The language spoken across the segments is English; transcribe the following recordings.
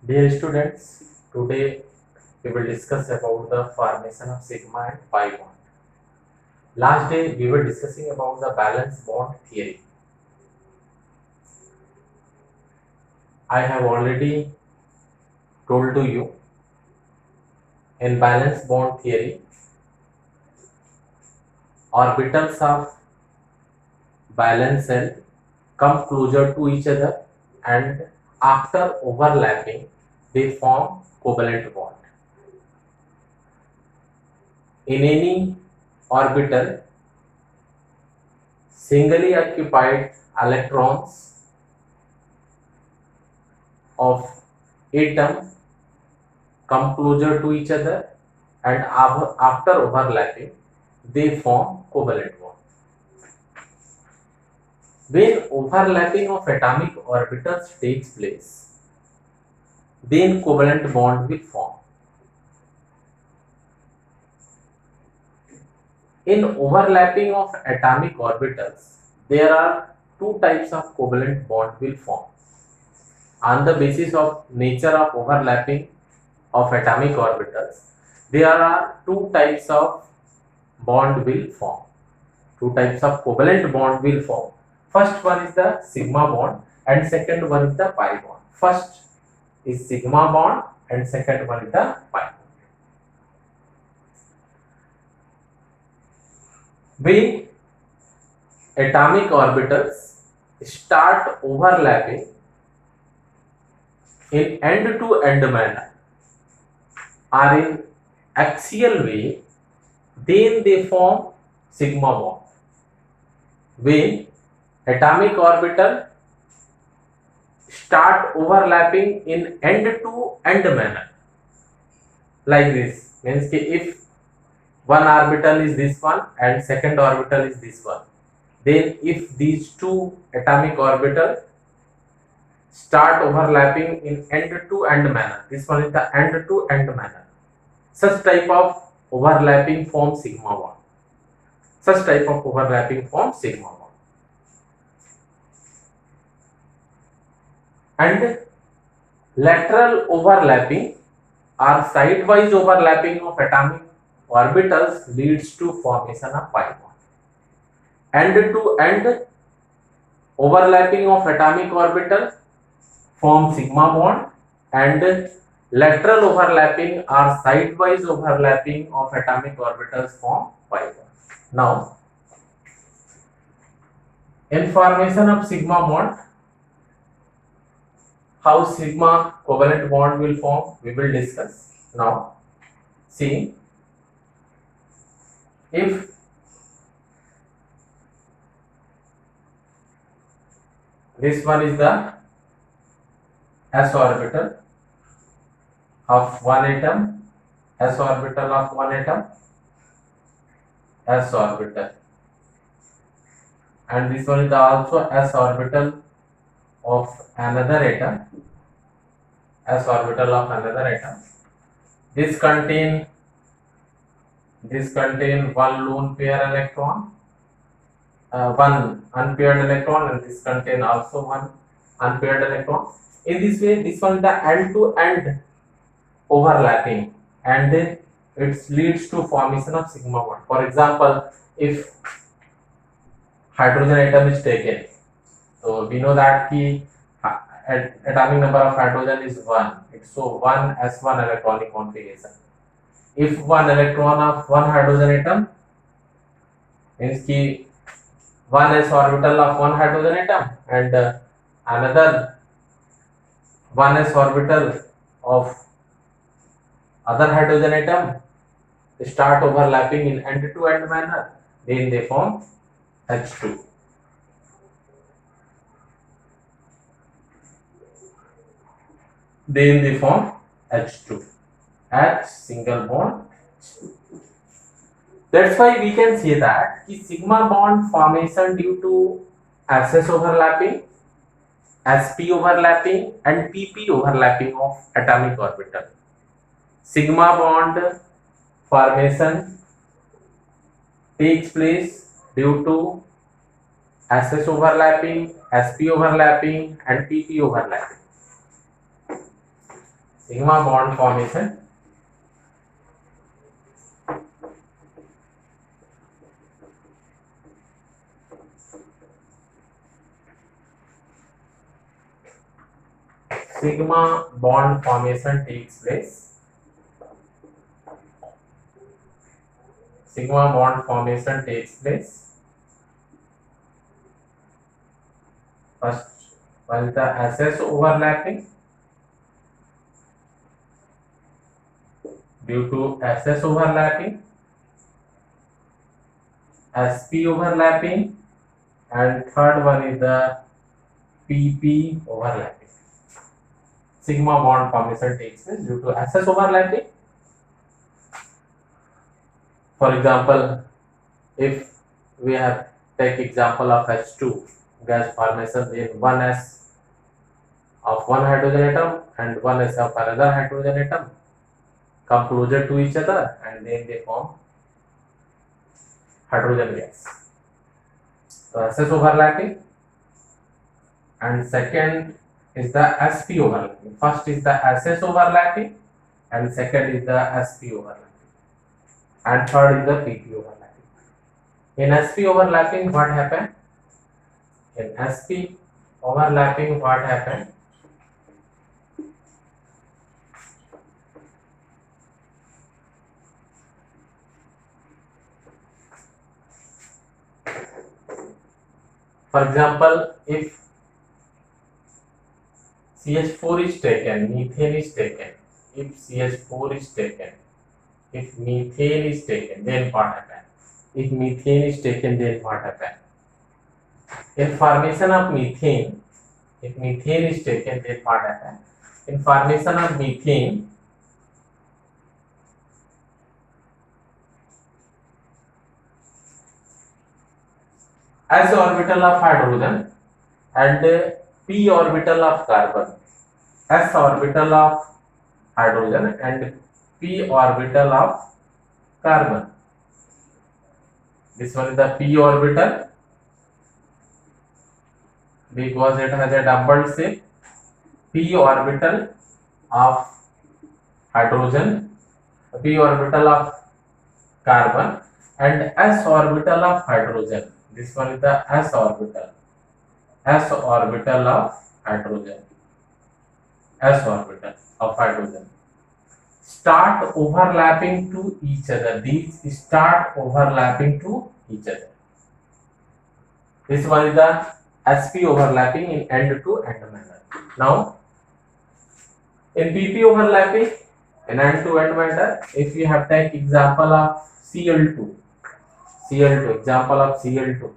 Dear students, today we will discuss about the formation of sigma and pi bond. Last day we were discussing about the valence bond theory. I have already told to you in valence bond theory, orbitals of valence shell come closer to each other and after overlapping they form covalent bond. In any orbital, singly occupied electrons of atom come closer to each other and after overlapping they form covalent bond. When overlapping of atomic orbitals takes place, then covalent bond will form. In overlapping of atomic orbitals, there are two types of covalent bond will form. On the basis of nature of overlapping of atomic orbitals, there are two types of bond will form. Two types of covalent bond will form. First one is the sigma bond and second one is the pi bond. First is sigma bond and second one is the pi bond. When atomic orbitals start overlapping in end-to-end manner or in axial way, then they form sigma bond. When atomic orbital start overlapping in end-to-end manner, like this, means if one orbital is this one and second orbital is this one, then if these two atomic orbitals start overlapping in end-to-end manner, this one is the end-to-end manner, such type of overlapping forms sigma bond. Such type of overlapping forms sigma bond. And lateral overlapping or sidewise overlapping of atomic orbitals leads to formation of pi bond. End-to-end overlapping of atomic orbital form sigma bond and lateral overlapping or sidewise overlapping of atomic orbitals form pi bond. Now, in formation of sigma bond, how sigma covalent bond will form, we will discuss now. See, if this one is the s orbital of one atom, s orbital of one atom, s orbital, and this one is the also s orbital of another atom, s orbital of another atom. This contain one lone pair electron, one unpaired electron, and this contain also one unpaired electron. In this way, this one is the end-to-end overlapping, and then it leads to formation of sigma bond. For example, if hydrogen atom is taken, so we know that the atomic number of hydrogen is 1. It's so 1 s1 electronic configuration. If one electron of one hydrogen atom means ki one s orbital of one hydrogen atom and another one s orbital of other hydrogen atom start overlapping in end-to-end manner, then they form H2. Then they form H2. H single bond. That's why we can say that the sigma bond formation due to SS overlapping, sp overlapping and pp overlapping of atomic orbital. Sigma bond formation takes place due to SS overlapping, sp overlapping and pp overlapping. sigma bond formation takes place. Sigma bond formation takes place first while the SS overlapping. Due to SS overlapping, SP overlapping, and third one is the PP overlapping. Sigma bond formation takes place due to SS overlapping. For example, if we have take example of H2 gas formation, then 1s of one hydrogen atom and 1s of another hydrogen atom come closer to each other and then they form hydrogen gas. So SS overlapping, and second is the SP overlapping. First is the SS overlapping and second is the SP overlapping, and third is the PP overlapping. In SP overlapping, what happened? In SP overlapping, what happened? For example, if CH4 is taken, methane is taken. If CH4 is taken, if methane is taken, then what happens? If methane is taken, then what happens? In formation of methane, if methane is taken, then what happens? In formation of methane, S orbital of hydrogen and p orbital of carbon, s orbital of hydrogen and p orbital of carbon. This one is the p orbital because it has a double shape. P orbital of hydrogen, p orbital of carbon, and s orbital of hydrogen. This one is the s orbital of hydrogen, s orbital of hydrogen start overlapping to each other. These start overlapping to each other. This one is the SP overlapping in end-to-end manner. Now, in PP overlapping in end-to-end manner, if we have take example of Cl2, example of Cl2.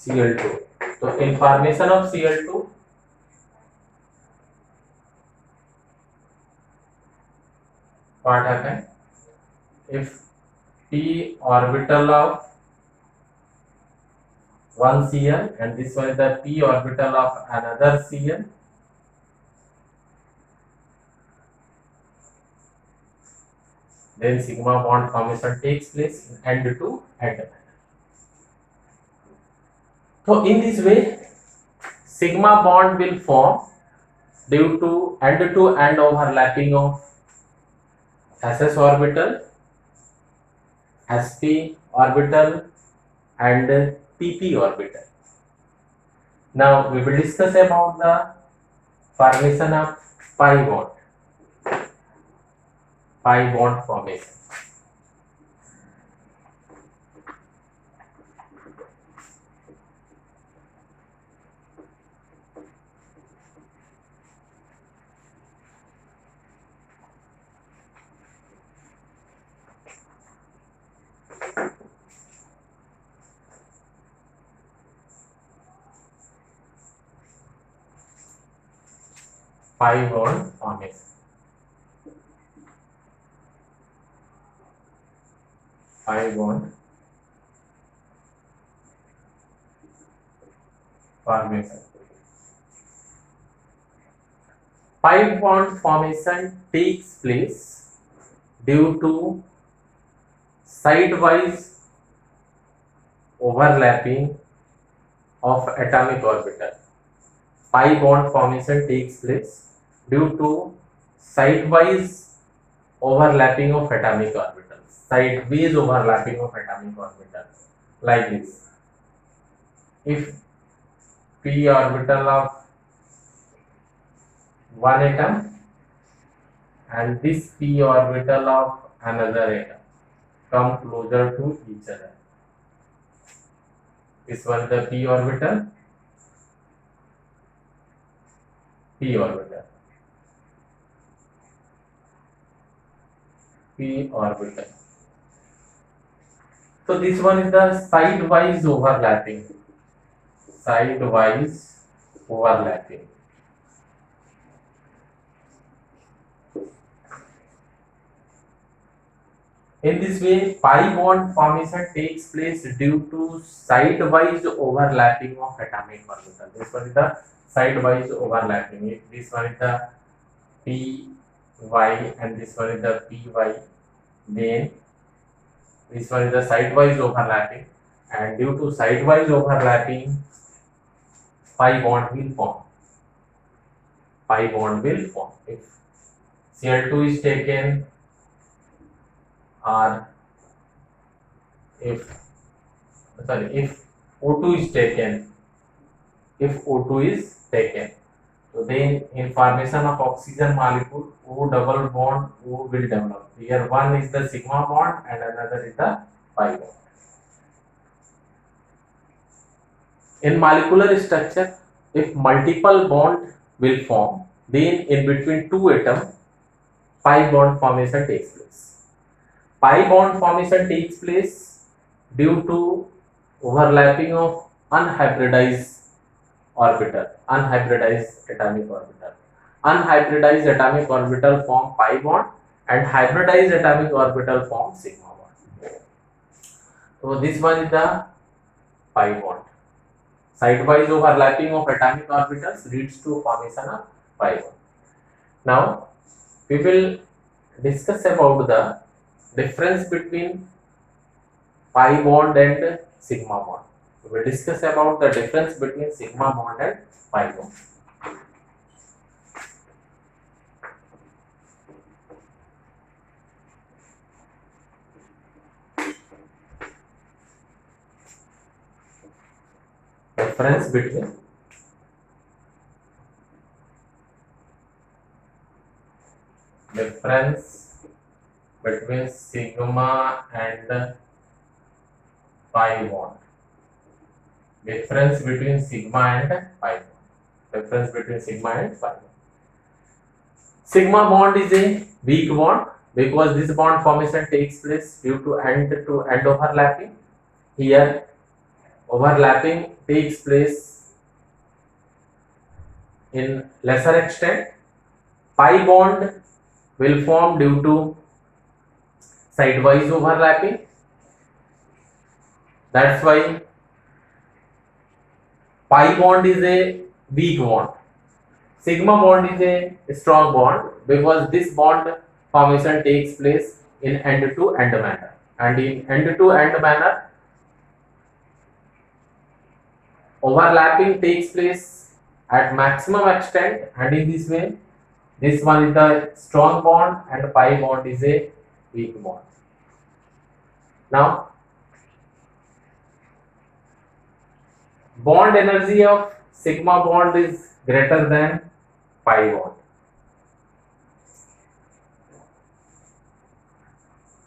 Cl2. So in formation of Cl2, what happens? If p orbital of one Cl and this one is the p orbital of another Cl, then sigma bond formation takes place in end-to-end manner. So in this way, sigma bond will form due to end-to-end overlapping of SS orbital, SP orbital, and PP orbital. Now we will discuss about the formation of pi bond formation. Pi bond formation. Pi bond formation. Pi bond formation takes place due to side-wise overlapping of atomic orbital. Pi bond formation takes place due to side-wise overlapping of atomic orbitals. Sideways overlapping of atomic orbitals, like this. If p orbital of one atom and this p orbital of another atom come closer to each other. This one the p orbital, p orbital, p orbital. So this one is the side-wise overlapping. Side-wise overlapping. In this way, pi bond formation takes place due to side-wise overlapping of atomic orbital. This one is the side-wise overlapping. If this one is the py and this one is the py, then this one is the side-wise overlapping, and due to side-wise overlapping, pi bond will form. Pi bond will form. If Cl2 is taken, or if O2 is taken, so then in formation of oxygen molecule, O double bond O will develop. Here one is the sigma bond and another is the pi bond. In molecular structure, if multiple bond will form, then in between two atoms, pi bond formation takes place. Pi bond formation takes place due to overlapping of unhybridized orbital, unhybridized atomic orbital. Unhybridized atomic orbital form pi bond and hybridized atomic orbital form sigma bond. So this one is the pi bond. Sidewise overlapping of atomic orbitals leads to formation of pi bond. Now we will discuss about the difference between pi bond and sigma bond. We will discuss about the difference between sigma bond and pi bond. Difference between sigma and pi bond. Difference between sigma and pi bond. Difference between sigma and pi bond. Sigma bond is a weak bond because this bond formation takes place due to end overlapping. Here overlapping takes place in lesser extent. Pi bond will form due to sidewise overlapping. That's why pi bond is a weak bond. Sigma bond is a strong bond because this bond formation takes place in end-to-end manner, and in end-to-end manner overlapping takes place at maximum extent, and in this way this one is the strong bond and pi bond is a weak bond. Now bond energy of sigma bond is greater than pi bond.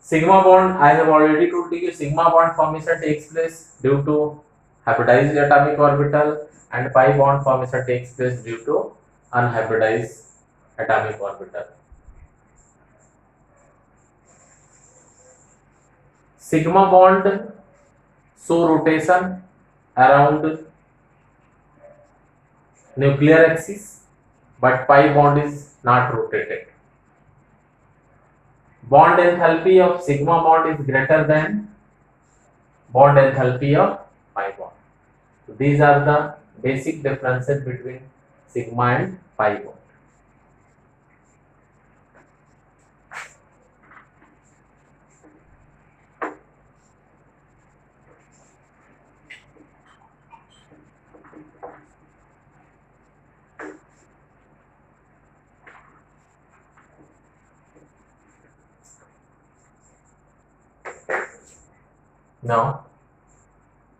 Sigma bond, I have already told you, sigma bond formation takes place due to hybridized atomic orbital, and pi bond formation takes place due to unhybridized atomic orbital. Sigma bond show rotation around nuclear axis, but pi bond is not rotated. Bond enthalpy of sigma bond is greater than bond enthalpy of pi bond. So these are the basic differences between sigma and pi bond. Now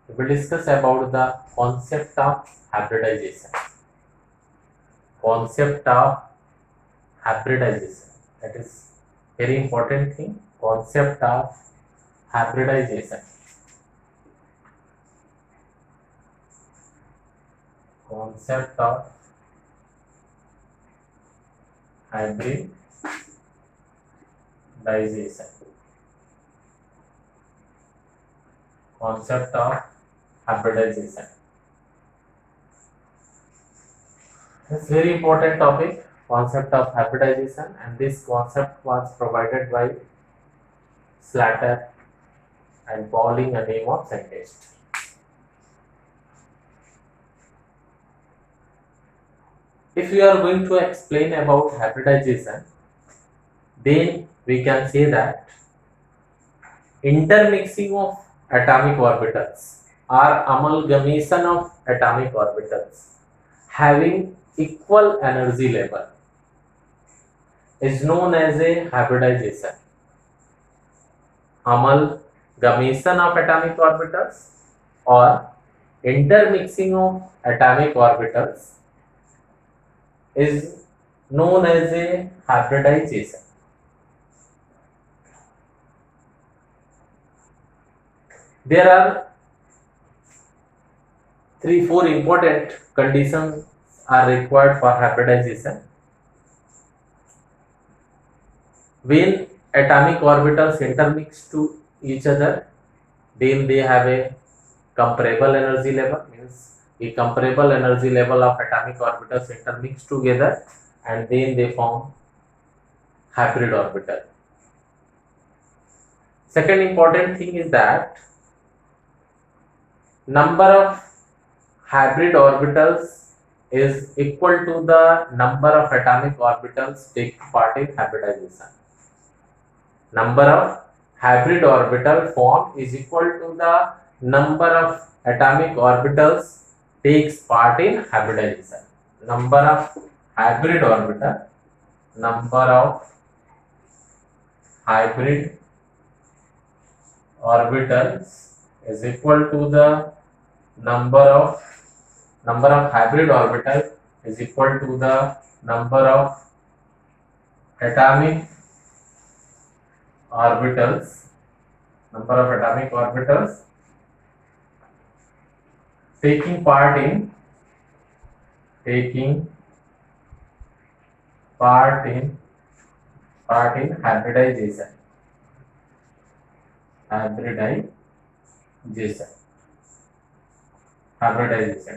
we will discuss about the concept of hybridization. Concept of hybridization, that is very important thing. Concept of hybridization. Concept of hybridization. Concept of hybridization. It's very important topic, concept of hybridization, and this concept was provided by Slater and Pauling, a name of scientist. If we are going to explain about hybridization, then we can say that intermixing of atomic orbitals or amalgamation of atomic orbitals having equal energy level is known as a hybridization. Amalgamation of atomic orbitals or intermixing of atomic orbitals is known as a hybridization. There are 3-4 important conditions are required for hybridization. When atomic orbitals intermix to each other, then they have a comparable energy level, means a comparable energy level of atomic orbitals intermix together and then they form hybrid orbital. Second important thing is that number of hybrid orbitals is equal to the number of atomic orbitals taking part in hybridization. Number of hybrid orbital formed is equal to the number of atomic orbitals takes part in hybridization. Number of hybrid orbitals is equal to the number of hybrid orbital is equal to the number of atomic orbitals taking part in hybridization.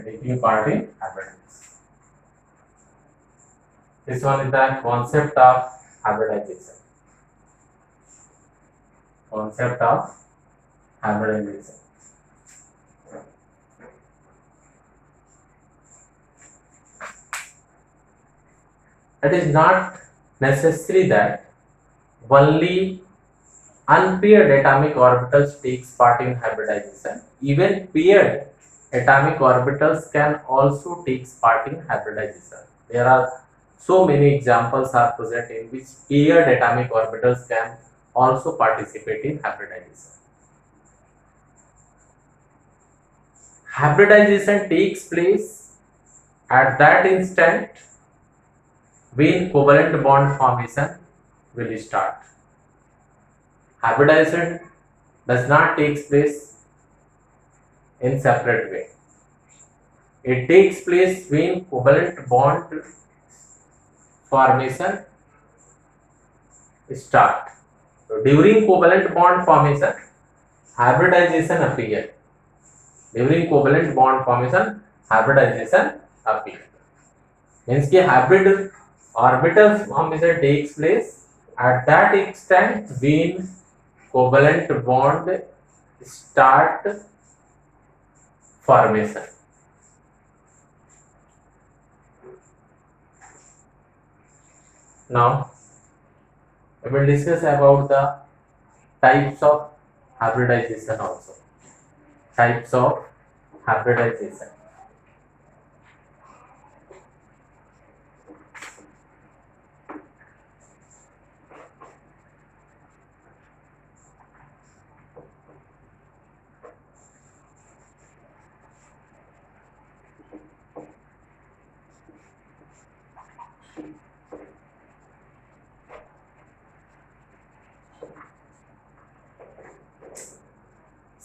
Taking part in hybridization. This one is the concept of hybridization. It is not necessary that only unpaired atomic orbitals takes part in hybridization. Even paired atomic orbitals can also take part in hybridization. There are so many examples are present in which paired atomic orbitals can also participate in hybridization. Hybridization takes place at that instant when covalent bond formation will start. Hybridization does not take place in separate way. It takes place when covalent bond formation start. So during covalent bond formation, hybridization appear. During covalent bond formation, hybridization appear. Means कि hybrid orbital formation takes place at that instant when covalent bond start formation. Now we will discuss about the types of hybridization also. Types of hybridization.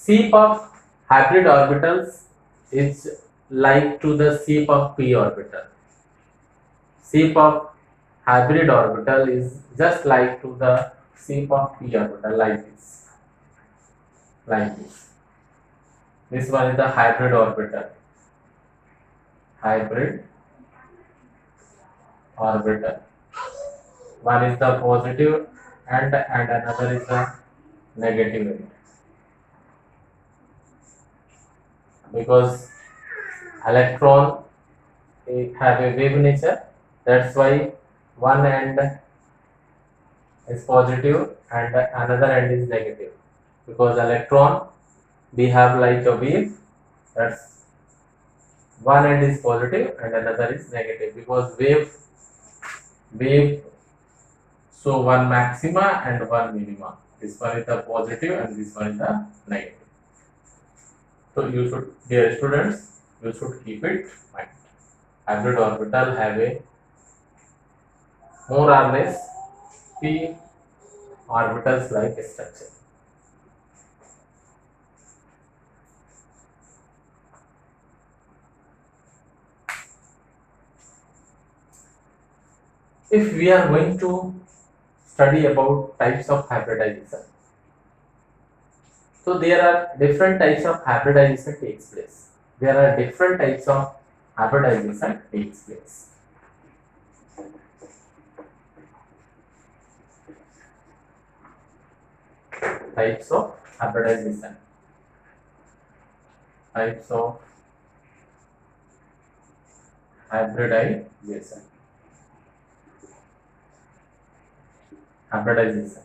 shape of hybrid orbitals is like to the shape of p orbital. Shape of hybrid orbital is just like to the shape of p orbital, like this, like this. This one is the hybrid orbital. Hybrid orbital. One is the positive end and another is the negative end. Because electron have a wave nature, that's why one end is positive and another end is negative. Because electron behave like a wave, that's one end is positive and another is negative. Because wave show one maxima and one minima. This one is the positive and this one is the negative. So you should, dear students, you should keep it in mind. Hybrid orbital have a more or less p orbitals like structure. If we are going to study about types of hybridization, so there are different types of hybridization takes place. There are different types of hybridization takes place. Types of hybridization. Types of hybridization. Hybridization.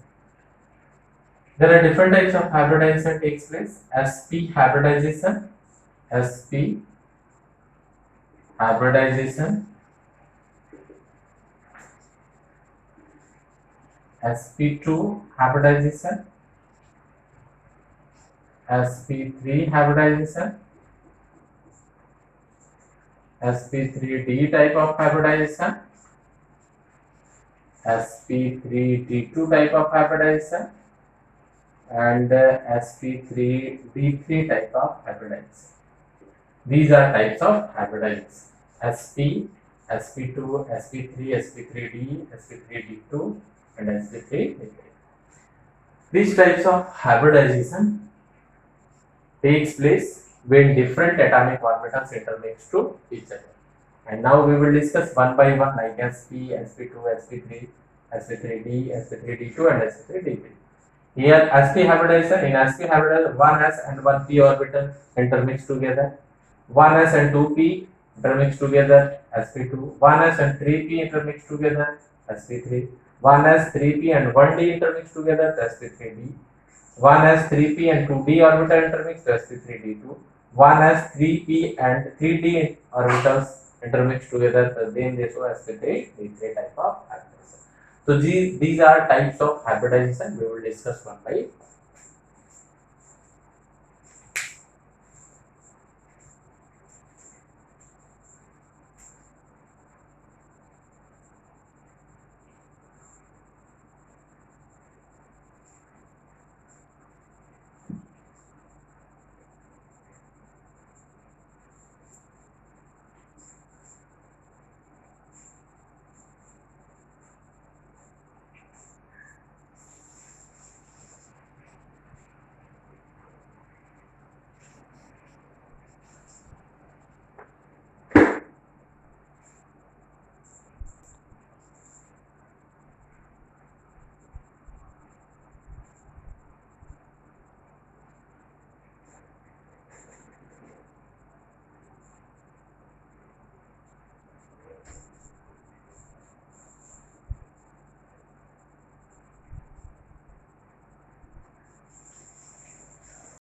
There are different types of hybridization takes place. sp hybridization, sp hybridization, sp2 hybridization, sp3 hybridization, sp3d type of hybridization, sp3d2 type of hybridization, and sp3d3 type of hybridization. These are types of hybridization: sp, sp2, sp3, sp3d, sp3d2, and sp3d3. These types of hybridization takes place when different atomic orbitals intermix to each other. And now we will discuss one by one, like sp, sp2, sp3, sp3d, sp3d2, and sp3d3. Here sp hybridization, in sp hybridization, one s and one p orbital intermix together. 1s and 2p intermix together, sp2. 1s and 3p intermix together, sp3. 1s, 3p and 1d intermix together, sp3d. 1s, 3p and 2d orbital intermix, sp3d2. 1s, 3p and 3d orbitals intermix together, then they show sp3d3 type of hybridization. So these are types of hybridization. We will discuss one by one.